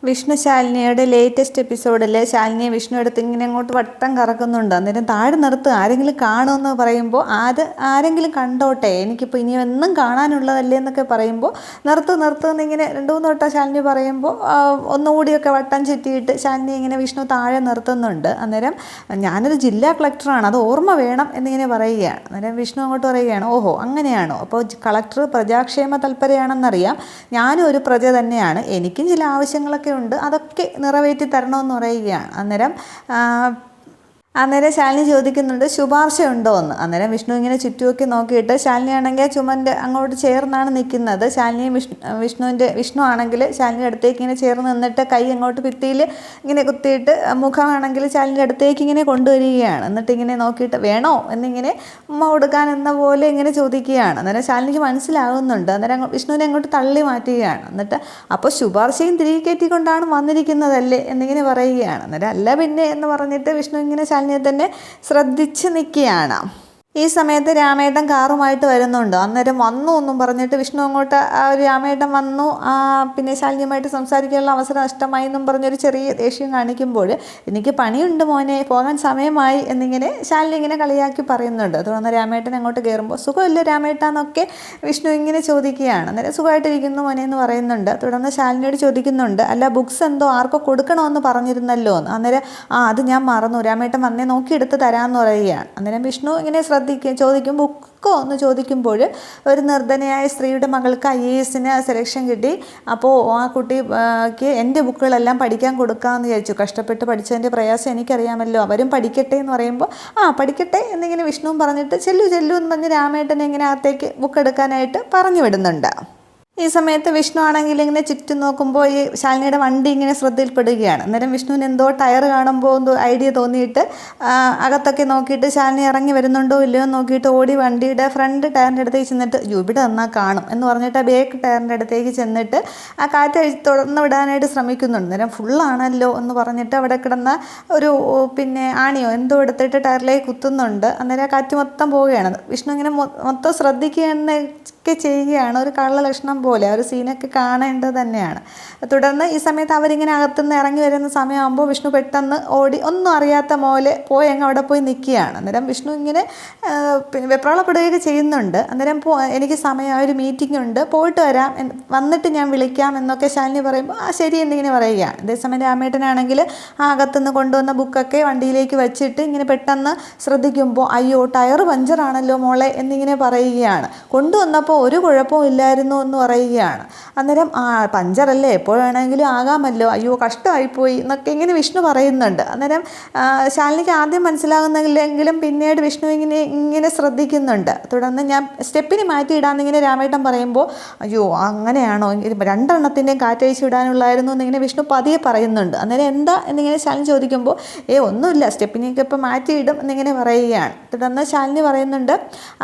Vishnu ശാലിനിയുടെ latest എപ്പിസോഡിൽ ശാലിനിയെ വിഷ്ണു എടുത്ത് ഇങ്ങനെ അങ്ങോട്ട് വട്ടം കറക്കുന്നുണ്ട്. അന്നേരം താഴെ നിർത്ത്, ആരെങ്കിലും കാണുമെന്ന് പറയുമ്പോൾ ആരെങ്കിലും കണ്ടോട്ടെ, എനിക്കിപ്പോൾ ഇനി ഒന്നും കാണാനുള്ളതല്ലേ എന്നൊക്കെ പറയുമ്പോൾ നിർത്തുന്നിങ്ങനെ 2-3 വട്ടം ശാലിനി പറയുമ്പോൾ ഒന്നുകൂടിയൊക്കെ വട്ടം ചുറ്റിയിട്ട് ശാലിനി ഇങ്ങനെ വിഷ്ണു താഴെ നിർത്തുന്നുണ്ട്. അന്നേരം ഞാനൊരു ജില്ലാ കളക്ടറാണ്, അത് ഓർമ്മ വേണം എന്നിങ്ങനെ പറയുകയാണ്. അന്നേരം വിഷ്ണു അങ്ങോട്ട് പറയുകയാണ്, ഓഹോ അങ്ങനെയാണോ, അപ്പോൾ കളക്ടർ പ്രജാക്ഷേമ തൽപരയാണെന്നറിയാം, ഞാനും ഒരു പ്രജ തന്നെയാണ്, എനിക്കും ചില ആവശ്യങ്ങളൊക്കെ ഉണ്ട്, അതൊക്കെ നിറവേറ്റി തരണമെന്ന് പറയുകയാണ്. അന്നേരം ശാലിനി ചോദിക്കുന്നുണ്ട് ശുപാർശ ഉണ്ടോ എന്ന്. അന്നേരം വിഷ്ണു ഇങ്ങനെ ചുറ്റുമൊക്കെ നോക്കിയിട്ട്, ശാലിനി ആണെങ്കിൽ ചുമൻ്റെ അങ്ങോട്ട് ചേർന്നാണ് നിൽക്കുന്നത്. വിഷ്ണു ആണെങ്കിൽ ശാലിനിയുടെ അടുത്തേക്ക് ഇങ്ങനെ ചേർന്ന് നിന്നിട്ട് കൈ അങ്ങോട്ട് ഭിത്തിയിൽ ഇങ്ങനെ കുത്തിയിട്ട് മുഖമാണെങ്കിൽ ശാലിനിയുടെ അടുത്തേക്ക് ഇങ്ങനെ കൊണ്ടുവരികയാണ്. എന്നിട്ട് ഇങ്ങനെ നോക്കിയിട്ട് വേണോ എന്നിങ്ങനെ ഉമ്മ കൊടുക്കാൻ എന്ന പോലെ ഇങ്ങനെ ചോദിക്കുകയാണ്. അന്നേരം ശാലിനിക്ക് മനസ്സിലാകുന്നുണ്ട്. അന്നേരം വിഷ്ണുവിനെ അങ്ങോട്ട് തള്ളി മാറ്റുകയാണ്. എന്നിട്ട് അപ്പോൾ ശുപാർശയും തിരികെ കയറ്റിക്കൊണ്ടാണ് വന്നിരിക്കുന്നതല്ലേ എന്നിങ്ങനെ പറയുകയാണ്. അന്നേരം അല്ല പിന്നെ എന്ന് പറഞ്ഞിട്ട് വിഷ്ണു ഇങ്ങനെ ശാലിനിയെ തന്നെ ശ്രദ്ധിച്ച് നിൽക്കുകയാണ്. ഈ സമയത്ത് രാമേട്ടൻ കാറുമായിട്ട് വരുന്നുണ്ട്. അന്നേരം വന്നു എന്നും പറഞ്ഞിട്ട് വിഷ്ണു അങ്ങോട്ട് രാമേട്ടൻ വന്നു, പിന്നെ ശാലിനിയുമായിട്ട് സംസാരിക്കാനുള്ള അവസരം നഷ്ടമായി എന്നും പറഞ്ഞൊരു ചെറിയ ദേഷ്യം കാണിക്കുമ്പോൾ, എനിക്ക് പണിയുണ്ട് മോനെ, പോകാൻ സമയമായി എന്നിങ്ങനെ ശാലിനി ഇങ്ങനെ കളിയാക്കി പറയുന്നുണ്ട്. തുടർന്ന് രാമേട്ടൻ അങ്ങോട്ട് കയറുമ്പോൾ സുഖമില്ല രാമേട്ടാന്നൊക്കെ വിഷ്ണു ഇങ്ങനെ ചോദിക്കുകയാണ്. അന്നേരം സുഖമായിട്ടിരിക്കുന്നു മോനെ എന്ന് പറയുന്നുണ്ട്. തുടർന്ന് ശാലിനിയോട് ചോദിക്കുന്നുണ്ട്, അല്ല ബുക്സ് എന്തോ ആർക്കോ കൊടുക്കണമെന്ന് പറഞ്ഞിരുന്നല്ലോ എന്ന്. അന്നേരം അത് ഞാൻ മറന്നു, രാമേട്ടൻ വന്നേ നോക്കിയെടുത്ത് തരാമെന്ന് പറയുകയാണ്. അന്നേരം വിഷ്ണു ഇങ്ങനെ ചോദിക്കും ബുക്കോ എന്ന് ചോദിക്കുമ്പോൾ, ഒരു നിർധനയായ സ്ത്രീയുടെ മകൾക്ക് IAS സെലക്ഷൻ കിട്ടി, അപ്പോൾ ആ കുട്ടിക്ക് എൻ്റെ ബുക്കുകളെല്ലാം പഠിക്കാൻ കൊടുക്കാമെന്ന് വിചാരിച്ചു, കഷ്ടപ്പെട്ട് പഠിച്ചതിൻ്റെ പ്രയാസം എനിക്കറിയാമല്ലോ, അവരും പഠിക്കട്ടെ എന്ന് പറയുമ്പോൾ പഠിക്കട്ടെ എന്നിങ്ങനെ വിഷ്ണുവും പറഞ്ഞിട്ട് ചെല്ലു എന്ന് പറഞ്ഞ് രാമേട്ടനെ ഇങ്ങനെ അകത്തേക്ക് ബുക്ക് എടുക്കാനായിട്ട് പറഞ്ഞു വിടുന്നുണ്ട്. ഈ സമയത്ത് വിഷ്ണു ആണെങ്കിൽ ഇങ്ങനെ ചുറ്റും നോക്കുമ്പോൾ ഈ ശാലിനിയുടെ വണ്ടി ഇങ്ങനെ ശ്രദ്ധയിൽപ്പെടുകയാണ്. അന്നേരം വിഷ്ണുവിന് എന്തോ ടയർ കാണുമ്പോൾ എന്തോ ഐഡിയ തോന്നിയിട്ട് അകത്തൊക്കെ നോക്കിയിട്ട് ശാലിനി ഇറങ്ങി വരുന്നുണ്ടോ ഇല്ലയോ നോക്കിയിട്ട് ഓടി വണ്ടിയുടെ ഫ്രണ്ട് ടയറിൻ്റെ അടുത്തേക്ക് ചെന്നിട്ട് ഇവിടെ വന്നാൽ കാണും എന്ന് പറഞ്ഞിട്ട് ആ ബാക്ക് ടയറിൻ്റെ അടുത്തേക്ക് ചെന്നിട്ട് ആ കാറ്റ് തുറന്ന് വിടാനായിട്ട് ശ്രമിക്കുന്നുണ്ട്. അന്നേരം ഫുള്ളാണല്ലോ എന്ന് പറഞ്ഞിട്ട് അവിടെ കിടന്ന ഒരു ആണിയോ എന്തോ എടുത്തിട്ട് ടയറിലേക്ക് കുത്തുന്നുണ്ട്. അന്നേരം ആ കാറ്റ് മൊത്തം പോവുകയാണ്. വിഷ്ണു ഇങ്ങനെ മൊത്തം ശ്രദ്ധിക്കുകയൊക്കെ ചെയ്യുകയാണ്. ഒരു കള്ള ലക്ഷണം പോലെ ഒരു സീനൊക്കെ കാണേണ്ടത് തന്നെയാണ്. തുടർന്ന് ഈ സമയത്ത് അവരിങ്ങനെ അകത്തുനിന്ന് ഇറങ്ങി വരുന്ന സമയമാകുമ്പോൾ വിഷ്ണു പെട്ടെന്ന് ഓടി ഒന്നും അറിയാത്ത പോലെ അങ്ങ് അവിടെ പോയി നിൽക്കുകയാണ്. അന്നേരം വിഷ്ണു ഇങ്ങനെ വെപ്രാളപ്പെടുകയൊക്കെ ചെയ്യുന്നുണ്ട്. അന്നേരം എനിക്ക് സമയം, ഒരു മീറ്റിംഗ് ഉണ്ട്, പോയിട്ട് വരാം, വന്നിട്ട് ഞാൻ വിളിക്കാം എന്നൊക്കെ ശാലിനി പറയുമ്പോൾ ശരി എന്നിങ്ങനെ പറയുകയാണ്. അതേസമയം രാമേട്ടനാണെങ്കിൽ ആ അകത്തുനിന്ന് കൊണ്ടുവന്ന ബുക്കൊക്കെ വണ്ടിയിലേക്ക് വെച്ചിട്ട് ഇങ്ങനെ പെട്ടെന്ന് ശ്രദ്ധിക്കുമ്പോൾ അയ്യോ ടയർ പഞ്ചറാണല്ലോ മോളെ എന്നിങ്ങനെ പറയുകയാണ്. കൊണ്ടുവന്നപ്പോൾ ഒരു കുഴപ്പവും ഇല്ലായിരുന്നു എന്ന് പറയുകയാണ്. അന്നേരം പഞ്ചറല്ലേ എപ്പോൾ വേണമെങ്കിലും ആകാമല്ലോ, അയ്യോ കഷ്ടമായിപ്പോയി എന്നൊക്കെ ഇങ്ങനെ വിഷ്ണു പറയുന്നുണ്ട്. അന്നേരം ശാലിനിക്ക് ആദ്യം മനസ്സിലാകുന്നില്ലെങ്കിലും പിന്നീട് വിഷ്ണു ഇങ്ങനെ ശ്രദ്ധിക്കുന്നുണ്ട്. തുടർന്ന് ഞാൻ സ്റ്റെപ്പിന് മാറ്റിയിടാമെന്നിങ്ങനെ രാമേട്ടൻ പറയുമ്പോൾ അയ്യോ അങ്ങനെയാണോ, 2 എണ്ണത്തിൻ്റെയും കാറ്റഴിച്ച് വിടാനുള്ളായിരുന്നു എന്നിങ്ങനെ വിഷ്ണു പതിയെ പറയുന്നുണ്ട്. അന്നേരം എന്താ എന്നിങ്ങനെ ശാലിനി ചോദിക്കുമ്പോൾ ഒന്നുമില്ല സ്റ്റെപ്പിനെയൊക്കെ ഇപ്പോൾ മാറ്റിയിടും എന്നിങ്ങനെ പറയുകയാണ്. തുടർന്ന് ശാലിനി പറയുന്നുണ്ട്,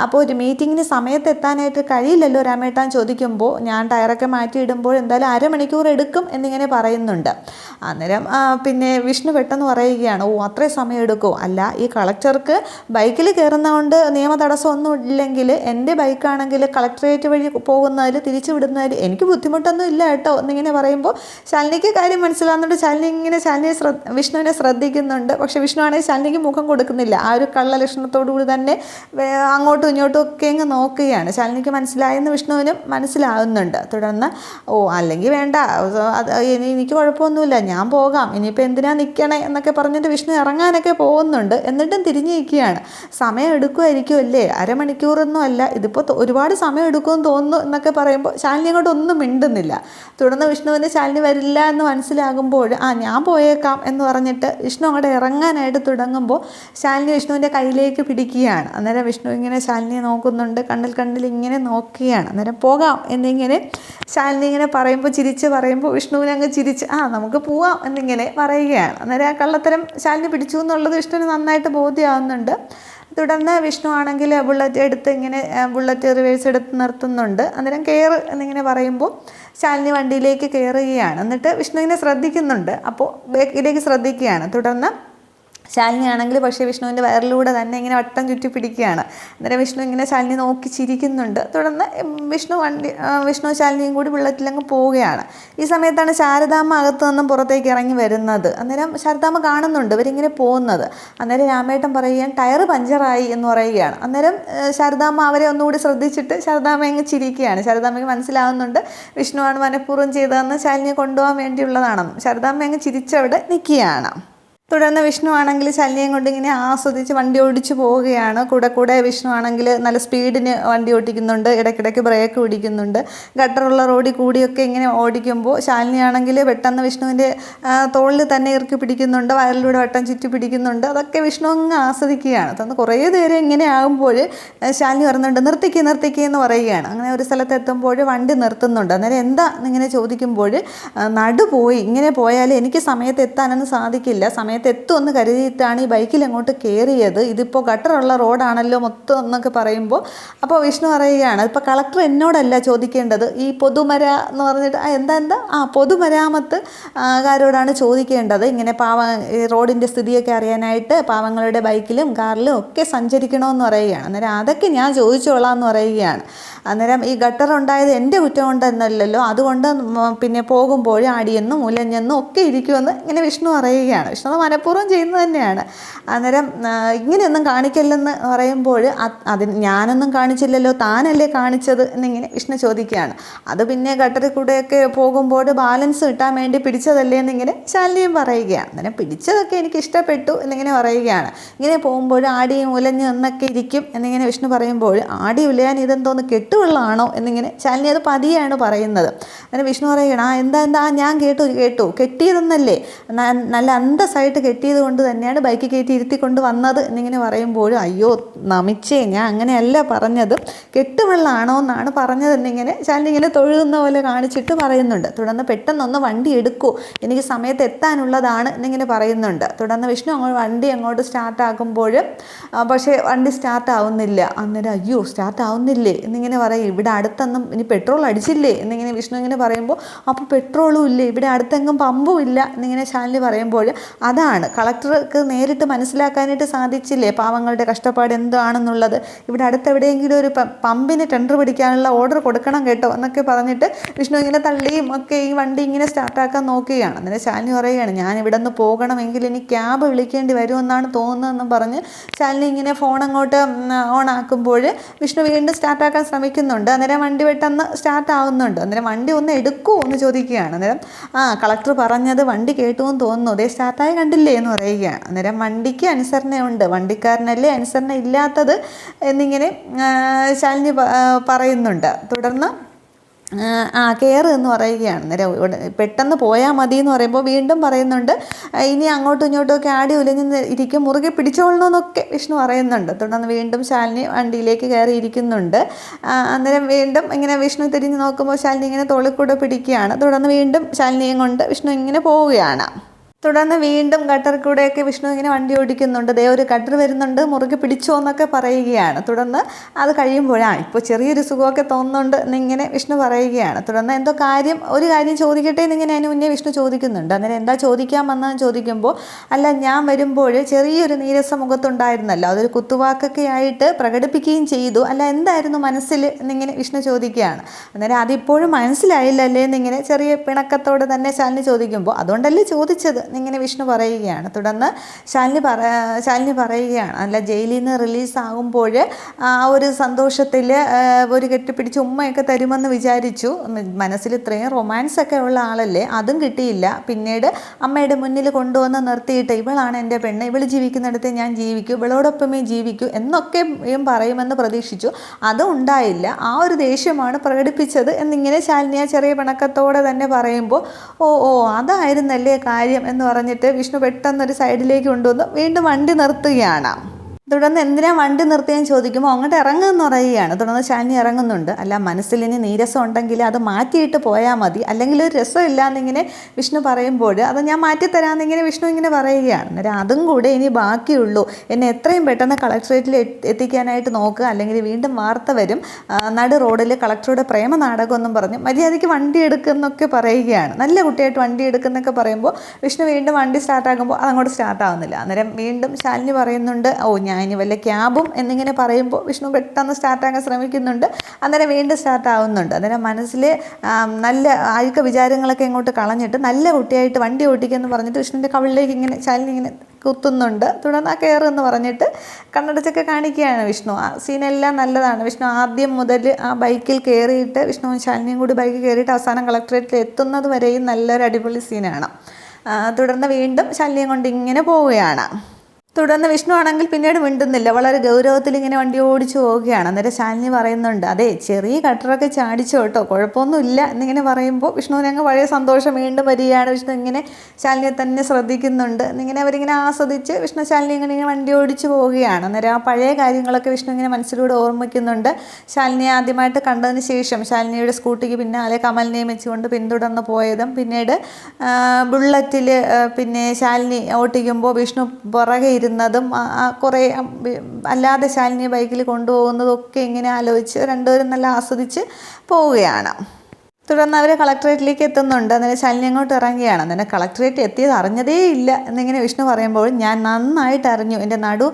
അപ്പോൾ ഒരു മീറ്റിങ്ങിന് സമയത്ത് എത്താനായിട്ട് കഴിയില്ലല്ലോ രാമേട്ടൻ ചോദിക്കുമ്പോൾ, ഞാൻ ടയറൊക്കെ മാറ്റിയിടുമ്പോൾ എന്തായാലും 1/2 മണിക്കൂർ എടുക്കും എന്നിങ്ങനെ പറയുന്നുണ്ട്. അന്നേരം വിഷ്ണു പെട്ടെന്ന് പറയുകയാണ്, അത്രയും സമയം എടുക്കുമോ, അല്ല ഈ കളക്ടർക്ക് ബൈക്കിൽ കയറുന്നതുകൊണ്ട് നിയമ തടസ്സമൊന്നും ഇല്ലെങ്കിൽ എൻ്റെ ബൈക്കാണെങ്കിൽ കളക്ടറേറ്റ് വഴി പോകുന്നതിൽ തിരിച്ചു വിടുന്നതിൽ എനിക്ക് ബുദ്ധിമുട്ടൊന്നും ഇല്ല കേട്ടോ എന്നിങ്ങനെ പറയുമ്പോൾ ശാലിനിക്ക് കാര്യം മനസ്സിലാകുന്നുണ്ട്. വിഷ്ണുവിനെ ശ്രദ്ധിക്കുന്നുണ്ട്. പക്ഷേ വിഷ്ണു ആണെങ്കിൽ ശാലിനിക്ക് മുഖം കൊടുക്കുന്നില്ല. ആ ഒരു കള്ള ലക്ഷണത്തോടു കൂടി തന്നെ അങ്ങോട്ടും ഇങ്ങോട്ടും ഒക്കെ അങ്ങ് നോക്കുകയാണ്. ശാലിനിക്ക് മനസ്സിലായെന്ന് വിഷ്ണുവിനും മനസ്സിലാകുന്നുണ്ട്. തുടർന്ന് അല്ലെങ്കിൽ വേണ്ട, എനിക്ക് കുഴപ്പമൊന്നുമില്ല, ഞാൻ പോകാം, ഇനിയിപ്പോൾ എന്തിനാ നിൽക്കണേ എന്നൊക്കെ പറഞ്ഞിട്ട് വിഷ്ണു ഇറങ്ങാനൊക്കെ പോകുന്നുണ്ട്. എന്നിട്ടും തിരിഞ്ഞു നിൽക്കുകയാണ്. സമയം എടുക്കുമായിരിക്കുമല്ലേ, 1/2 മണിക്കൂറൊന്നും അല്ല, ഇതിപ്പോൾ ഒരുപാട് സമയം എടുക്കുമെന്ന് തോന്നുന്നു എന്നൊക്കെ പറയുമ്പോൾ ശാലിനി അങ്ങോട്ട് ഒന്നും മിണ്ടുന്നില്ല. തുടർന്ന് വിഷ്ണുവിന് ശാലിനി വരില്ല എന്ന് മനസ്സിലാകുമ്പോൾ ഞാൻ പോയേക്കാം എന്ന് പറഞ്ഞിട്ട് വിഷ്ണു അങ്ങോട്ട് ഇറങ്ങാനായിട്ട് തുടങ്ങുമ്പോൾ ശാലിനി വിഷ്ണുവിൻ്റെ കയ്യിലേക്ക് പിടിക്കുകയാണ്. അന്നേരം വിഷ്ണു ഇങ്ങനെ ശാലിനിയെ നോക്കുന്നുണ്ട്, കണ്ണിൽ ഇങ്ങനെ നോക്കുകയാണ്. അന്നേരം പോകാം എന്നിങ്ങനെ ശാലിനി ഇങ്ങനെ പറയുമ്പോൾ വിഷ്ണുവിനെ അങ്ങ് ചിരിച്ച് നമുക്ക് പോവാം എന്നിങ്ങനെ പറയുകയാണ്. അന്നേരം ആ കള്ളത്തരം ശാലിനി പിടിച്ചു എന്നുള്ളത് വിഷ്ണുവിന് നന്നായിട്ട് ബോധ്യമാവുന്നുണ്ട്. തുടർന്ന് വിഷ്ണു ആണെങ്കിൽ ബുള്ളറ്റ് റിവേഴ്സ് എടുത്ത് നിർത്തുന്നുണ്ട്. അന്നേരം കയറ് എന്നിങ്ങനെ പറയുമ്പോൾ ശാലിനി വണ്ടിയിലേക്ക് കയറുകയാണ്. എന്നിട്ട് വിഷ്ണുവിനെ ശ്രദ്ധിക്കുന്നുണ്ട്. അപ്പോൾ ബാക്കിലേക്ക് ശ്രദ്ധിക്കുകയാണ്. തുടർന്ന് ശാലിനി ആണെങ്കിൽ പക്ഷേ വിഷ്ണുവിൻ്റെ വയറിലൂടെ തന്നെ ഇങ്ങനെ വട്ടം ചുറ്റി പിടിക്കുകയാണ്. അന്നേരം വിഷ്ണു ഇങ്ങനെ ശാലിനി നോക്കി ചിരിക്കുന്നുണ്ട്. തുടർന്ന് വിഷ്ണു ശാലിനിയും കൂടി വെള്ളത്തിലങ്ങ് പോവുകയാണ്. ഈ സമയത്താണ് ശാരദാമ്മ അകത്തു നിന്നും പുറത്തേക്ക് ഇറങ്ങി വരുന്നത്. അന്നേരം ശാരദാമ്മ കാണുന്നുണ്ട് ഇവരിങ്ങനെ പോകുന്നത്. അന്നേരം രാമേട്ടൻ പറയുകയാണ് ടയർ പഞ്ചറായി എന്ന് പറയുകയാണ്. അന്നേരം ശാരദാമ്മ അവരെ ഒന്നുകൂടി ശ്രദ്ധിച്ചിട്ട് ശാരദാമ്മ അങ്ങ് ചിരിക്കുകയാണ്. ശാരദാമ്മയ്ക്ക് മനസ്സിലാവുന്നുണ്ട് വിഷ്ണുവാണ് മനഃപൂർവ്വം ചെയ്തതെന്ന്, ശാലിനിയെ കൊണ്ടുപോകാൻ വേണ്ടിയുള്ളതാണെന്ന്. ശാരദാമ്മ അങ്ങ് ചിരിച്ചവിടെ നിൽക്കുകയാണ്. തുടർന്ന് വിഷ്ണു ആണെങ്കിൽ ശാലിനിയും കൊണ്ട് ഇങ്ങനെ ആസ്വദിച്ച് വണ്ടി ഓടിച്ചു പോവുകയാണ്. കൂടെ വിഷ്ണു ആണെങ്കിൽ നല്ല സ്പീഡിന് വണ്ടി ഓടിക്കുന്നുണ്ട്, ഇടയ്ക്കിടയ്ക്ക് ബ്രേക്ക് പിടിക്കുന്നുണ്ട്. ഗട്ടറുള്ള റോഡിൽ കൂടിയൊക്കെ ഇങ്ങനെ ഓടിക്കുമ്പോൾ ശാലിനി ആണെങ്കിൽ പെട്ടെന്ന് വിഷ്ണുവിൻ്റെ തോളിൽ തന്നെ ഇറുക്കി പിടിക്കുന്നുണ്ട്, വയറിലൂടെ വട്ടം ചുറ്റി പിടിക്കുന്നുണ്ട്. അതൊക്കെ വിഷ്ണു അങ്ങ് ആസ്വദിക്കുകയാണ്. തന്ന് കുറേ നേരം ഇങ്ങനെ ആകുമ്പോൾ ശാലിനി പറയുന്നുണ്ട് നിർത്തിക്ക് എന്ന് പറയുകയാണ്. അങ്ങനെ ഒരു സ്ഥലത്ത് എത്തുമ്പോൾ വണ്ടി നിർത്തുന്നുണ്ട്. അന്നേരം എന്താ എന്നിങ്ങനെ ചോദിക്കുമ്പോൾ നടുപോയി, ഇങ്ങനെ പോയാൽ എനിക്ക് സമയത്ത് എത്താനൊന്നും സാധിക്കില്ല, സമയത്ത് എത്തുമെന്ന് കരുതിയിട്ടാണ് ഈ ബൈക്കിൽ അങ്ങോട്ട് കയറിയത്, ഇതിപ്പോൾ ഗട്ടറുള്ള റോഡാണല്ലോ മൊത്തം എന്നൊക്കെ പറയുമ്പോൾ അപ്പോൾ വിഷ്ണു പറയുകയാണ് ഇപ്പോൾ കളക്ടർ എന്നോടല്ല ചോദിക്കേണ്ടത്, ഈ പൊതുമര എന്ന് പറഞ്ഞിട്ട് എന്താ പൊതുമരാമത്ത് കാരോടാണ് ചോദിക്കേണ്ടത്. ഇങ്ങനെ റോഡിൻ്റെ സ്ഥിതിയൊക്കെ അറിയാനായിട്ട് പാവങ്ങളുടെ ബൈക്കിലും കാറിലും ഒക്കെ സഞ്ചരിക്കണമെന്ന് പറയുകയാണ്. അന്നേരം അതൊക്കെ ഞാൻ ചോദിച്ചോളാം എന്ന് പറയുകയാണ്. അന്നേരം ഈ ഗട്ടർ ഉണ്ടായത് എൻ്റെ കുറ്റം കൊണ്ടെന്നല്ലല്ലോ, അതുകൊണ്ട് പിന്നെ പോകുമ്പോൾ ആടിയെന്നും ഉലഞ്ഞെന്നും ഒക്കെ ഇരിക്കുമെന്ന് ഇങ്ങനെ വിഷ്ണു പറയുകയാണ്. വിഷ്ണു മനഃപൂർവ്വം ചെയ്യുന്നത് തന്നെയാണ്. അന്നേരം ഇങ്ങനെയൊന്നും കാണിക്കല്ലെന്ന് പറയുമ്പോൾ അതിന് ഞാനൊന്നും കാണിച്ചില്ലല്ലോ, താനല്ലേ കാണിച്ചത് എന്നിങ്ങനെ വിഷ്ണു ചോദിക്കുകയാണ്. അത് പിന്നെ ഗട്ടറിൽ കൂടെയൊക്കെ പോകുമ്പോൾ ബാലൻസ് കിട്ടാൻ വേണ്ടി പിടിച്ചതല്ലേ എന്നിങ്ങനെ ശാലിനിയും പറയുകയാണ്. അന്നേരം പിടിച്ചതൊക്കെ എനിക്ക് ഇഷ്ടപ്പെട്ടു എന്നിങ്ങനെ പറയുകയാണ്. ഇങ്ങനെ പോകുമ്പോൾ ആടിയും ഉലഞ്ഞും എന്നൊക്കെ ഇരിക്കും എന്നിങ്ങനെ വിഷ്ണു പറയുമ്പോൾ ആടി ഉലയാൻ ഇതെന്തോന്ന് കെട്ടുവെള്ളമാണോ എന്നിങ്ങനെ ശാലിനി അത് പതിയാണ് പറയുന്നത്. അങ്ങനെ വിഷ്ണു പറയുകയാണ് എന്താ ഞാൻ കേട്ടു കെട്ടിയതെന്നല്ലേ, നല്ല അന്തസ്സായിട്ട് കെട്ടിയത് കൊണ്ട് തന്നെയാണ് ബൈക്ക് കയറ്റി ഇരുത്തിക്കൊണ്ട് വന്നത് എന്നിങ്ങനെ പറയുമ്പോൾ അയ്യോ നമിച്ചേ, ഞാൻ അങ്ങനെയല്ല പറഞ്ഞത്, കെട്ടുവെള്ളമാണോ എന്നാണ് പറഞ്ഞതെന്നിങ്ങനെ ശാലിനി ഇങ്ങനെ തൊഴുകുന്ന പോലെ കാണിച്ചിട്ട് പറയുന്നുണ്ട്. തുടർന്ന് പെട്ടെന്നൊന്ന് വണ്ടി എടുക്കൂ, എനിക്ക് സമയത്ത് എത്താനുള്ളതാണ് എന്നിങ്ങനെ പറയുന്നുണ്ട്. തുടർന്ന് വിഷ്ണു വണ്ടി അങ്ങോട്ട് സ്റ്റാർട്ടാക്കുമ്പോൾ പക്ഷേ വണ്ടി സ്റ്റാർട്ടാവുന്നില്ല. അന്നേരം അയ്യോ സ്റ്റാർട്ടാവുന്നില്ലേ എന്നിങ്ങനെ പറയും. ഇവിടെ അടുത്തൊന്നും ഇനി പെട്രോൾ അടിച്ചില്ലേ എന്നിങ്ങനെ വിഷ്ണു ഇങ്ങനെ പറയുമ്പോൾ അപ്പോൾ പെട്രോളും ഇല്ലേ, ഇവിടെ അടുത്തെങ്ങും പമ്പും ഇല്ല എന്നിങ്ങനെ ശാലിനി പറയുമ്പോൾ അതാണ് കളക്ടർക്ക് നേരിട്ട് മനസ്സിലാക്കാനായിട്ട് സാധിച്ചില്ലേ പാവങ്ങളുടെ കഷ്ടപ്പാട് എന്താണെന്നുള്ളത്, ഇവിടെ അടുത്തെവിടെയെങ്കിലും ഒരു പമ്പിന് ടെൻഡർ പിടിക്കാനുള്ള ഓർഡർ കൊടുക്കണം കേട്ടോ എന്നൊക്കെ പറഞ്ഞിട്ട് വിഷ്ണു ഇങ്ങനെ തള്ളിയും ഒക്കെ ഈ വണ്ടി ഇങ്ങനെ സ്റ്റാർട്ടാക്കാൻ നോക്കുകയാണ്. അന്നേരം ശാലിനി പറയുകയാണ് ഞാൻ ഇവിടെ നിന്ന് പോകണമെങ്കിൽ ഇനി ക്യാബ് വിളിക്കേണ്ടി വരുമെന്നാണ് തോന്നുന്നതെന്നും പറഞ്ഞ് ശാലിനി ഇങ്ങനെ ഫോൺ അങ്ങോട്ട് ഓൺ ആക്കുമ്പോൾ വിഷ്ണു വീണ്ടും സ്റ്റാർട്ടാക്കാൻ ശ്രമിക്കുന്നുണ്ട്. അന്നേരം വണ്ടി പെട്ടെന്ന് സ്റ്റാർട്ടാവുന്നുണ്ട്. അന്നേരം വണ്ടി ഒന്ന് എടുക്കൂ എന്ന് ചോദിക്കുകയാണ്. അന്നേരം കളക്ടർ പറഞ്ഞത് വണ്ടി കേട്ടു എന്ന് തോന്നുന്നു, അതേ സ്റ്റാർട്ടായി കണ്ടില്ലേ എന്ന് പറയുകയാണ്. അന്നേരം വണ്ടിക്ക് അനുസരണയുണ്ട്, വണ്ടിക്കാരനല്ലേ അനുസരണ ഇല്ലാത്തത് എന്നിങ്ങനെ ശാലിനി പറയുന്നുണ്ട്. തുടർന്ന് കെയർ എന്ന് പറയുകയാണ്. അന്നേരം പെട്ടെന്ന് പോയാൽ മതി എന്ന് പറയുമ്പോൾ വീണ്ടും പറയുന്നുണ്ട് ഇനി അങ്ങോട്ടും ഇങ്ങോട്ടും ഒക്കെ ആടി ഉലഞ്ഞ് ഇരിക്കും, മുറുകെ പിടിച്ചോളണമെന്നൊക്കെ വിഷ്ണു പറയുന്നുണ്ട്. തുടർന്ന് വീണ്ടും ശാലിനി വണ്ടിയിലേക്ക് കയറി ഇരിക്കുന്നുണ്ട്. അന്നേരം വീണ്ടും ഇങ്ങനെ വിഷ്ണു തിരിഞ്ഞ് നോക്കുമ്പോൾ ശാലിനി ഇങ്ങനെ തോളിക്കൂടെ പിടിക്കുകയാണ്. തുടർന്ന് വീണ്ടും ശാലിനിയും കൊണ്ട് വിഷ്ണു ഇങ്ങനെ പോവുകയാണ്. തുടർന്ന് വീണ്ടും ഗട്ടർ കൂടെയൊക്കെ വിഷ്ണു ഇങ്ങനെ വണ്ടി ഓടിക്കുന്നുണ്ട്. ദേ ഒരു ഗട്ടർ വരുന്നുണ്ട്, മുറുകെ പിടിച്ചോ എന്നൊക്കെ പറയുകയാണ്. തുടർന്ന് അത് കഴിയുമ്പോഴാണ് ഇപ്പോൾ ചെറിയൊരു സുഖമൊക്കെ തോന്നുന്നുണ്ട് എന്നിങ്ങനെ വിഷ്ണു പറയുകയാണ്. തുടർന്ന് ഒരു കാര്യം ചോദിക്കട്ടെ എന്നിങ്ങനെ അതിന് മുന്നേ വിഷ്ണു ചോദിക്കുന്നുണ്ട്. അന്നേരം എന്താ ചോദിക്കാമെന്ന് ചോദിക്കുമ്പോൾ അല്ല ഞാൻ വരുമ്പോൾ ചെറിയൊരു നീരസ മുഖത്തുണ്ടായിരുന്നല്ലോ, അതൊരു കുത്തുവാക്കൊക്കെ ആയിട്ട് പ്രകടിപ്പിക്കുകയും ചെയ്തു, അല്ല എന്തായിരുന്നു മനസ്സിൽ എന്നിങ്ങനെ വിഷ്ണു ചോദിക്കുകയാണ്. അന്നേരം അതിപ്പോഴും മനസ്സിലായില്ലല്ലേ എന്നിങ്ങനെ ചെറിയ പിണക്കത്തോടെ തന്നെ ശാലിനി ചോദിക്കുമ്പോൾ അതുകൊണ്ടല്ലേ ചോദിച്ചത് എന്നിങ്ങനെ വിഷ്ണു പറയുകയാണ്. തുടർന്ന് ശാലിനി പറയുകയാണ് അല്ല ജയിലിൽ നിന്ന് റിലീസാകുമ്പോൾ ആ ഒരു സന്തോഷത്തിൽ ഒരു കെട്ടിപ്പിടിച്ച് ഉമ്മയൊക്കെ തരുമെന്ന് വിചാരിച്ചു, മനസ്സിൽ ഇത്രയും റൊമാൻസൊക്കെ ഉള്ള ആളല്ലേ, അതും കിട്ടിയില്ല. പിന്നീട് അമ്മയുടെ മുന്നിൽ കൊണ്ടുവന്ന് നിർത്തിയിട്ട് ഇവളാണ് എൻ്റെ പെണ്ണ്, ഇവൾ ജീവിക്കുന്നിടത്ത് ഞാൻ ജീവിക്കൂ, ഇവളോടൊപ്പമേ ജീവിക്കൂ എന്നൊക്കെയും പറയുമെന്ന് പ്രതീക്ഷിച്ചു, അതും ഉണ്ടായില്ല. ആ ഒരു ദേഷ്യമാണ് പ്രകടിപ്പിച്ചത് എന്നിങ്ങനെ ശാലിനി ചെറിയ പിണക്കത്തോടെ തന്നെ പറയുമ്പോൾ ഓ അതായിരുന്നല്ലേ കാര്യം എന്ന് പറഞ്ഞിട്ട് വിഷ്ണു പെട്ടെന്നൊരു സൈഡിലേക്ക് കൊണ്ടുവന്ന് വീണ്ടും വണ്ടി നിർത്തുകയാണ്. തുടർന്ന് എന്തിനാ വണ്ടി നിർത്തിയെന്ന് ചോദിക്കുമ്പോൾ അങ്ങോട്ട് ഇറങ്ങുമെന്ന് പറയുകയാണ്. തുടർന്ന് ശാലിനി ഇറങ്ങുന്നുണ്ട്. അല്ല, മനസ്സിൽ ഇനി നീരസം ഉണ്ടെങ്കിൽ അത് മാറ്റിയിട്ട് പോയാൽ മതി, അല്ലെങ്കിൽ ഒരു രസമില്ലാന്നിങ്ങനെ വിഷ്ണു പറയുമ്പോൾ അത് ഞാൻ മാറ്റിത്തരാമെന്നിങ്ങനെ വിഷ്ണു ഇങ്ങനെ പറയുകയാണ്. അന്നേരം അതും കൂടെ ഇനി ബാക്കിയുള്ളൂ, എന്നെ എത്രയും പെട്ടെന്ന് കളക്ട്രേറ്റിൽ എത്തിക്കാനായിട്ട് നോക്കുക, അല്ലെങ്കിൽ വീണ്ടും വാർത്ത വരും, നടു റോഡിൽ കളക്ടറുടെ പ്രേമ നാടകമെന്നും പറഞ്ഞ് മര്യാദയ്ക്ക് വണ്ടി എടുക്കുന്നൊക്കെ പറയുകയാണ്. നല്ല കുട്ടിയായിട്ട് വണ്ടി എടുക്കുന്നൊക്കെ പറയുമ്പോൾ വിഷ്ണു വീണ്ടും വണ്ടി സ്റ്റാർട്ടാക്കുമ്പോൾ അതങ്ങോട്ട് സ്റ്റാർട്ടാവുന്നില്ല. അന്നേരം വീണ്ടും ശാലിനി പറയുന്നുണ്ട്, ഞാൻ ഇനി വല്ല ക്യാബും എന്നിങ്ങനെ പറയുമ്പോൾ വിഷ്ണു പെട്ടെന്ന് സ്റ്റാർട്ടാക്കാൻ ശ്രമിക്കുന്നുണ്ട്. അന്നേരം വീണ്ടും സ്റ്റാർട്ടാവുന്നുണ്ട്. അന്നേരം മനസ്സിൽ നല്ല അഴുക്ക വിചാരങ്ങളൊക്കെ ഇങ്ങോട്ട് കളഞ്ഞിട്ട് നല്ല കുട്ടിയായിട്ട് വണ്ടി ഓടിക്കുമെന്ന് പറഞ്ഞിട്ട് വിഷ്ണുവിൻ്റെ കവിളിലേക്ക് ഇങ്ങനെ ശാലിനി ഇങ്ങനെ കുത്തുന്നുണ്ട്. തുടർന്ന് ആ കയറെന്ന് പറഞ്ഞിട്ട് കണ്ണടച്ചൊക്കെ കാണിക്കുകയാണ് വിഷ്ണു. ആ സീനെല്ലാം നല്ലതാണ്. വിഷ്ണു ആദ്യം മുതൽ ആ ബൈക്കിൽ കയറിയിട്ട് വിഷ്ണുവും ശാലിനിയും കൂടി ബൈക്കിൽ കയറിയിട്ട് അവസാനം കളക്ട്രേറ്റിൽ എത്തുന്നത് വരെയും നല്ലൊരു അടിപൊളി സീനാണ്. തുടർന്ന് വീണ്ടും ശാലിനിയും കൊണ്ട് ഇങ്ങനെ പോവുകയാണ്. തുടർന്ന് വിഷ്ണു ആണെങ്കിൽ പിന്നീട് മിണ്ടുന്നില്ല, വളരെ ഗൗരവത്തിൽ ഇങ്ങനെ വണ്ടി ഓടിച്ചു പോവുകയാണ്. അന്നേരം ശാലിനി പറയുന്നുണ്ട്, അതെ ചെറിയ കട്ടറൊക്കെ ചാടിച്ചു കേട്ടോ, കുഴപ്പമൊന്നുമില്ല എന്നിങ്ങനെ പറയുമ്പോൾ വിഷ്ണുവിന് അങ്ങ് പഴയ സന്തോഷം വീണ്ടും വരികയാണ്. വിഷ്ണു ഇങ്ങനെ ശാലിനിയെ തന്നെ ശ്രദ്ധിക്കുന്നുണ്ട്. എന്നിങ്ങനെ അവരിങ്ങനെ ആസ്വദിച്ച് വിഷ്ണു ശാലിനി ഇങ്ങനെ വണ്ടി ഓടിച്ചു പോവുകയാണ്. അന്നേരം ആ പഴയ കാര്യങ്ങളൊക്കെ വിഷ്ണു ഇങ്ങനെ മനസ്സിലൂടെ ഓർമ്മിക്കുന്നുണ്ട്. ശാലിനിയെ ആദ്യമായിട്ട് കണ്ടതിന് ശേഷം ശാലിനിയുടെ സ്കൂട്ടിക്ക് പിന്നാലെ കമലിനെയും വെച്ചുകൊണ്ട് പിന്തുടർന്ന് പോയതും, പിന്നീട് ബുള്ളറ്റിൽ പിന്നെ ശാലിനി ഓട്ടിക്കുമ്പോൾ വിഷ്ണു പുറകെ ഇരുന്നതും, കുറേ അല്ലാതെ ശാലിനിയെ ബൈക്കിൽ കൊണ്ടുപോകുന്നതും ഒക്കെ ഇങ്ങനെ ആലോചിച്ച് രണ്ടുപേരും നല്ല ആസ്വദിച്ച് പോവുകയാണ്. തുടർന്ന് അവർ കളക്ട്രേറ്റിലേക്ക് എത്തുന്നുണ്ട്. അന്നേരം ശാലിനി അങ്ങോട്ട് ഇറങ്ങുകയാണ്. അന്നേരം കളക്ട്രേറ്റ് എത്തിയത് അറിഞ്ഞതേ ഇല്ല എന്നിങ്ങനെ വിഷ്ണു പറയുമ്പോൾ ഞാൻ നന്നായിട്ട് അറിഞ്ഞു, എൻ്റെ നടു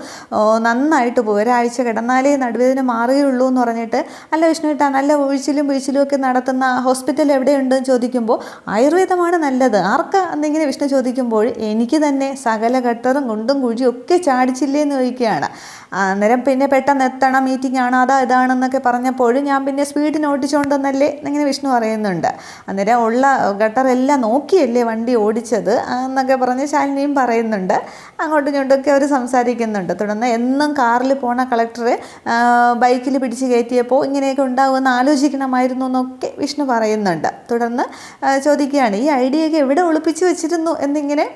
നന്നായിട്ട് പോയി, ഒരാഴ്ച കിടന്നാലേ നടുവേദന മാറുകയുള്ളൂ എന്ന് പറഞ്ഞിട്ട്. അല്ല വിഷ്ണു ഇട്ടാ നല്ല ഒഴിച്ചിലും വീഴ്ചിലും ഒക്കെ നടത്തുന്ന ഹോസ്പിറ്റൽ എവിടെയുണ്ടെന്ന് ചോദിക്കുമ്പോൾ ആയുർവേദമാണ് നല്ലത്, ആർക്കാ എന്നിങ്ങനെ വിഷ്ണു ചോദിക്കുമ്പോൾ എനിക്ക് തന്നെ സകല ഘട്ടറും കുണ്ടും കുഴിയും ഒക്കെ ചാടിച്ചില്ലേ എന്ന് ചോദിക്കുകയാണ്. അന്നേരം പിന്നെ പെട്ടെന്ന് എത്തണം, മീറ്റിംഗ് ആണ്, ഇതാണെന്നൊക്കെ പറഞ്ഞപ്പോൾ ഞാൻ പിന്നെ സ്പീഡിന് ഓടിച്ചുകൊണ്ടെന്നല്ലേ എന്നിങ്ങനെ വിഷ്ണു പറയുന്നുണ്ട്. അന്നേരം ഉള്ള ഗട്ടറെല്ലാം നോക്കിയല്ലേ വണ്ടി ഓടിച്ചത് എന്നൊക്കെ പറഞ്ഞ് ശാലിനിയും പറയുന്നുണ്ട്. അങ്ങോട്ടും ഇങ്ങോട്ടൊക്കെ അവർ സംസാരിക്കുന്നുണ്ട്. തുടർന്ന് എന്നും കാറിൽ പോണ കളക്ടർ ബൈക്കിൽ പിടിച്ച് കയറ്റിയപ്പോൾ ഇങ്ങനെയൊക്കെ ഉണ്ടാകുമെന്ന് ആലോചിക്കണമായിരുന്നു എന്നൊക്കെ വിഷ്ണു പറയുന്നുണ്ട്. തുടർന്ന് ചോദിക്കുകയാണ്, ഈ ഐഡിയയൊക്കെ എവിടെ ഒളിപ്പിച്ച് വെച്ചിരുന്നു എന്നിങ്ങനെ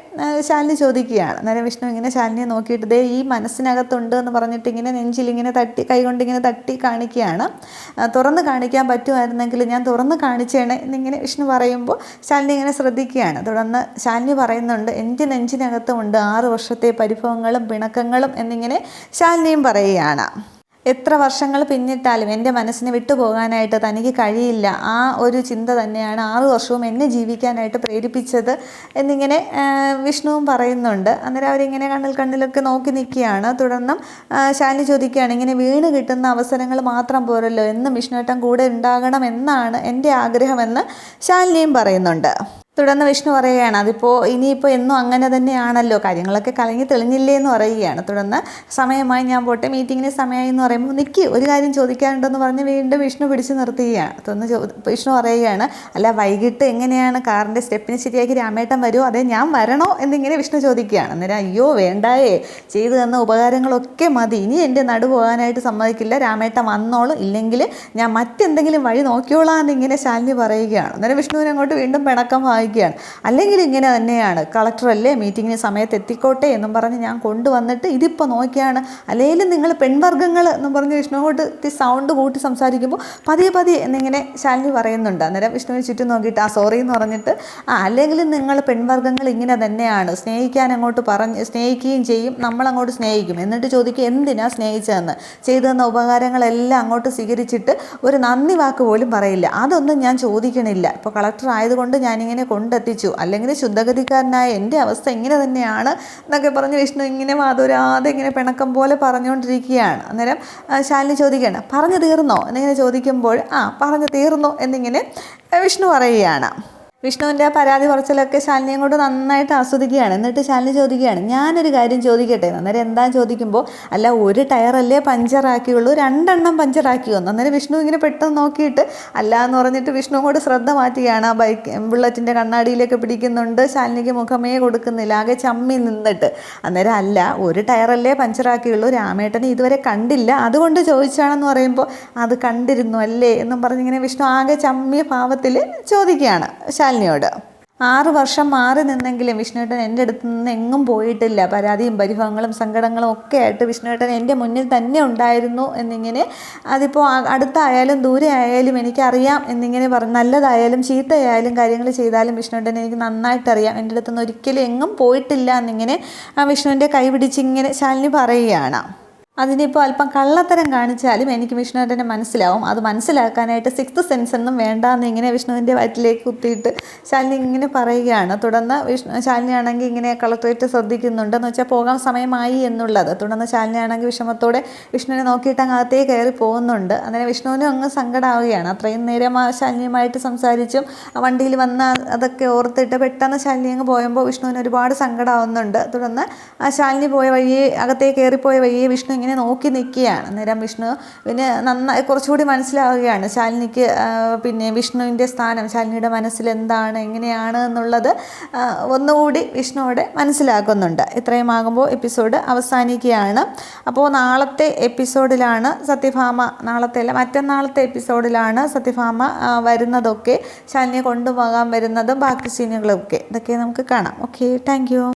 ശാലിനി ചോദിക്കുകയാണ്. അന്നേരം വിഷ്ണു ഇങ്ങനെ ശാലിനിയെ നോക്കിയിട്ട് ദേ ഈ മനസ്സിനകത്തുണ്ട് എന്ന് പറഞ്ഞിട്ട് ഇങ്ങനെ നെഞ്ചിലിങ്ങനെ തട്ടി കൈകൊണ്ടിങ്ങനെ തട്ടി കാണിക്കുകയാണ്. തുറന്ന് കാണിക്കാൻ പറ്റുമായിരുന്നെങ്കിൽ ഞാൻ തുറന്ന് കാണിച്ചേണേ എന്നിങ്ങനെ വിഷ്ണു പറയുമ്പോൾ ശാലിനി ഇങ്ങനെ ശ്രദ്ധിക്കുകയാണ്. തുടർന്ന് ശാലിനി പറയുന്നുണ്ട്, എൻ്റെ നെഞ്ചിനകത്തുമുണ്ട് 6 വർഷത്തെ പരിഭവങ്ങളും പിണക്കങ്ങളും എന്നിങ്ങനെ ശാലിനിയും പറയുകയാണ്. എത്ര വർഷങ്ങൾ പിന്നിട്ടാലും എൻ്റെ മനസ്സിനെ വിട്ടുപോകാനായിട്ട് തനിക്ക് കഴിയില്ല, ആ ഒരു ചിന്ത തന്നെയാണ് 6 വർഷവും എന്നെ ജീവിക്കാനായിട്ട് പ്രേരിപ്പിച്ചത് എന്നിങ്ങനെ വിഷ്ണുവും പറയുന്നുണ്ട്. അന്നേരം അവരിങ്ങനെ കണ്ണിലൊക്കെ നോക്കി നിൽക്കുകയാണ്. തുടർന്നും ശാലിനി ചോദിക്കുകയാണ്, ഇങ്ങനെ വീണ് കിട്ടുന്ന അവസരങ്ങൾ മാത്രം പോരല്ലോ, എന്നും വിഷ്ണുവേട്ടൻ കൂടെ ഉണ്ടാകണം എന്നാണ് എൻ്റെ ആഗ്രഹമെന്ന് ശാലിനിയും പറയുന്നുണ്ട്. തുടർന്ന് വിഷ്ണു പറയുകയാണ്, ഇനിയിപ്പോൾ എന്നും അങ്ങനെ തന്നെയാണല്ലോ, കാര്യങ്ങളൊക്കെ കലങ്ങി തെളിഞ്ഞില്ലേ എന്ന് പറയുകയാണ്. തുടർന്ന് സമയമായി, ഞാൻ പോട്ടെ, മീറ്റിങ്ങിന് സമയമായി എന്ന് പറയുമ്പോൾ നിൽക്കി ഒരു കാര്യം ചോദിക്കാനുണ്ടെന്ന് പറഞ്ഞ് വീണ്ടും വിഷ്ണു പിടിച്ച് നിർത്തുകയാണ്. തുടർന്ന് വിഷ്ണു പറയുകയാണ്, അല്ല വൈകിട്ട് എങ്ങനെയാണ് കാറിൻ്റെ സ്റ്റെപ്പിന് ശരിയാക്കി രാമേട്ടൻ വരുമോ, അതേ ഞാൻ വരണോ എന്നിങ്ങനെ വിഷ്ണു ചോദിക്കുകയാണ്. അന്നേരം അയ്യോ വേണ്ടായേ, ചെയ്തു തന്ന ഉപകാരങ്ങളൊക്കെ മതി, ഇനി എൻ്റെ നടു പോകാനായിട്ട് സമ്മതിക്കില്ല, രാമേട്ടൻ വന്നോളും, ഇല്ലെങ്കിൽ ഞാൻ മറ്റെന്തെങ്കിലും വഴി നോക്കിയോളാം എന്നിങ്ങനെ ശാലിനി പറയുകയാണ്. അന്നേരം വിഷ്ണുവിനെ അങ്ങോട്ട് വീണ്ടും പിണക്കം വായിക്കുകയാണ്. അല്ലെങ്കിൽ ഇങ്ങനെ തന്നെയാണ്, കളക്ടറല്ലേ മീറ്റിങ്ങിന് സമയത്ത് എത്തിക്കോട്ടെ എന്നും പറഞ്ഞ് ഞാൻ കൊണ്ടുവന്നിട്ട് ഇതിപ്പോൾ നോക്കിയാണ്, അല്ലെങ്കിലും നിങ്ങൾ പെൺവർഗ്ഗങ്ങൾ എന്നും പറഞ്ഞ് വിഷ്ണുവോട്ട് സൗണ്ട് കൂട്ടി സംസാരിക്കുമ്പോൾ പതിയെ എന്നിങ്ങനെ ശാലിനി പറയുന്നുണ്ട്. അന്നേരം വിഷ്ണുവിന് ചുറ്റും നോക്കിയിട്ട് സോറി എന്ന് പറഞ്ഞിട്ട് അല്ലെങ്കിലും നിങ്ങൾ പെൺവർഗ്ഗങ്ങൾ ഇങ്ങനെ തന്നെയാണ്, സ്നേഹിക്കാൻ അങ്ങോട്ട് പറഞ്ഞ് സ്നേഹിക്കുകയും ചെയ്യും, നമ്മളങ്ങോട്ട് സ്നേഹിക്കും, എന്നിട്ട് ചോദിക്കുക എന്തിനാ സ്നേഹിച്ചതെന്ന്, ചെയ്തു തന്ന ഉപകാരങ്ങളെല്ലാം അങ്ങോട്ട് സ്വീകരിച്ചിട്ട് ഒരു നന്ദി വാക്ക് പോലും പറയില്ല, അതൊന്നും ഞാൻ ചോദിക്കണില്ല, ഇപ്പോൾ കളക്ടർ ആയതുകൊണ്ട് ഞാനിങ്ങനെ കൊണ്ടെത്തിച്ചു, അല്ലെങ്കിൽ ശുദ്ധഗതിക്കാരനായ എൻ്റെ അവസ്ഥ ഇങ്ങനെ തന്നെയാണ് എന്നൊക്കെ പറഞ്ഞ് വിഷ്ണു ഇങ്ങനെ വാതുരാതെ ഇങ്ങനെ പിണക്കം പോലെ പറഞ്ഞുകൊണ്ടിരിക്കുകയാണ്. അന്നേരം ശാലിനി ചോദിക്കുകയാണ്, പറഞ്ഞു തീർന്നോ എന്നിങ്ങനെ ചോദിക്കുമ്പോൾ പറഞ്ഞു തീർന്നു എന്നിങ്ങനെ വിഷ്ണു പറയുകയാണ്. വിഷ്ണുവിൻ്റെ ആ പരാതി പറച്ചിലൊക്കെ ശാലിനിയും കൊണ്ട് നന്നായിട്ട് ആസ്വദിക്കുകയാണ്. എന്നിട്ട് ശാലിനി ചോദിക്കുകയാണ്, ഞാനൊരു കാര്യം ചോദിക്കട്ടെ. അന്നേരം എന്താണെന്ന് ചോദിക്കുമ്പോൾ അല്ല ഒരു ടയറല്ലേ പഞ്ചറാക്കിയുള്ളൂ, 2 എണ്ണം പഞ്ചറാക്കി വന്നു. അന്നേരം വിഷ്ണു ഇങ്ങനെ പെട്ടെന്ന് നോക്കിയിട്ട് അല്ല എന്ന് പറഞ്ഞിട്ട് വിഷ്ണു അങ്ങോട്ട് ശ്രദ്ധ മാറ്റുകയാണ്. ആ ബുള്ളറ്റിൻ്റെ കണ്ണാടിയിലേക്ക് പിടിക്കുന്നുണ്ട്. ശാലിനിക്ക് മുഖമേ കൊടുക്കുന്നില്ല, ആകെ ചമ്മി നിന്നിട്ട്. അന്നേരം അല്ല ഒരു ടയറല്ലേ പഞ്ചറാക്കിയുള്ളൂ, രാമേട്ടനെ ഇതുവരെ കണ്ടില്ല, അതുകൊണ്ട് ചോദിച്ചാണെന്ന് പറയുമ്പോൾ അത് കണ്ടിരുന്നു അല്ലേ എന്നും പറഞ്ഞിങ്ങനെ വിഷ്ണു ആകെ ചമ്മിയ ഭാവത്തിൽ ചോദിക്കുകയാണ് ശാലിനിയോട്. 6 വർഷം മാറി നിന്നെങ്കിലും വിഷ്ണുവേട്ടൻ എൻ്റെ അടുത്ത് നിന്ന് എങ്ങും പോയിട്ടില്ല. പരാതിയും പരിഭവങ്ങളും സങ്കടങ്ങളും ഒക്കെ ആയിട്ട് വിഷ്ണുവേട്ടൻ എൻ്റെ മുന്നിൽ തന്നെ ഉണ്ടായിരുന്നു എന്നിങ്ങനെ, അതിപ്പോൾ അടുത്തായാലും ദൂരെ ആയാലും എനിക്കറിയാം എന്നിങ്ങനെ പറഞ്ഞു. നല്ലതായാലും ചീത്തയായാലും കാര്യങ്ങൾ ചെയ്താലും വിഷ്ണുവേട്ടൻ എനിക്ക് നന്നായിട്ടറിയാം, എൻ്റെ അടുത്ത് നിന്ന് ഒരിക്കലും എങ്ങും പോയിട്ടില്ല എന്നിങ്ങനെ വിഷ്ണുവിൻ്റെ കൈ പിടിച്ചിങ്ങനെ ശാലിനി പറയുകയാണ്. അതിനിപ്പോൾ അല്പം കള്ളത്തരം കാണിച്ചാലും എനിക്ക് വിഷ്ണുവേട്ടനെ മനസ്സിലാവും. അത് മനസ്സിലാക്കാനായിട്ട് 6th സെൻസ് ഒന്നും വേണ്ടാന്ന് ഇങ്ങനെ വിഷ്ണുവിൻ്റെ വയറ്റിലേക്ക് കുത്തിയിട്ട് ശാലിനി ഇങ്ങനെ പറയുകയാണ്. തുടർന്ന് ശാലിനിയാണെങ്കിൽ ഇങ്ങനെ കളക്ടറേറ്റ് ശ്രദ്ധിക്കുന്നുണ്ട്, എന്ന് വെച്ചാൽ പോകാൻ സമയമായി എന്നുള്ളത്. തുടർന്ന് ശാലിനിയാണെങ്കിൽ വിഷമത്തോടെ വിഷ്ണുവിനെ നോക്കിയിട്ട് അങ്ങ് അകത്തേ കയറി പോകുന്നുണ്ട്. അങ്ങനെ വിഷ്ണുവിനും അങ്ങ് സങ്കടമാവുകയാണ്. അത്രയും നേരം ആ ശാലിനിയുമായിട്ട് സംസാരിച്ചും വണ്ടിയിൽ വന്ന് അതൊക്കെ ഓർത്തിട്ട് പെട്ടെന്ന് ശാലിനി അങ്ങ് പോയപ്പോൾ വിഷ്ണുവിന് ഒരുപാട് സങ്കടമാവുന്നുണ്ട്. തുടർന്ന് ആ ശാലിനി പോയ വഴിയെ, അകത്തേ കയറിപ്പോയ വഴിയെ വിഷ്ണു ഇങ്ങനെ നോക്കി നിൽക്കുകയാണ്. അന്നേരം വിഷ്ണുവിന് നന്നായി കുറച്ചുകൂടി മനസ്സിലാവുകയാണ് ശാലിനിക്ക് പിന്നെ വിഷ്ണുവിൻ്റെ സ്ഥാനം, ശാലിനിയുടെ മനസ്സിൽ എന്താണ് എങ്ങനെയാണ് എന്നുള്ളത് ഒന്നുകൂടി വിഷ്ണുവോടെ മനസ്സിലാക്കുന്നുണ്ട്. ഇത്രയും ആകുമ്പോൾ എപ്പിസോഡ് അവസാനിക്കുകയാണ്. അപ്പോൾ നാളത്തെ എപ്പിസോഡിലാണ് സത്യഭാമ, നാളത്തെ അല്ല മറ്റന്നാളത്തെ എപ്പിസോഡിലാണ് സത്യഭാമ വരുന്നതൊക്കെ, ശാലിനിയെ കൊണ്ടുപോകാൻ വരുന്നതും ബാക്കി സീനുകളൊക്കെ, ഇതൊക്കെ നമുക്ക് കാണാം. Okay, thank you.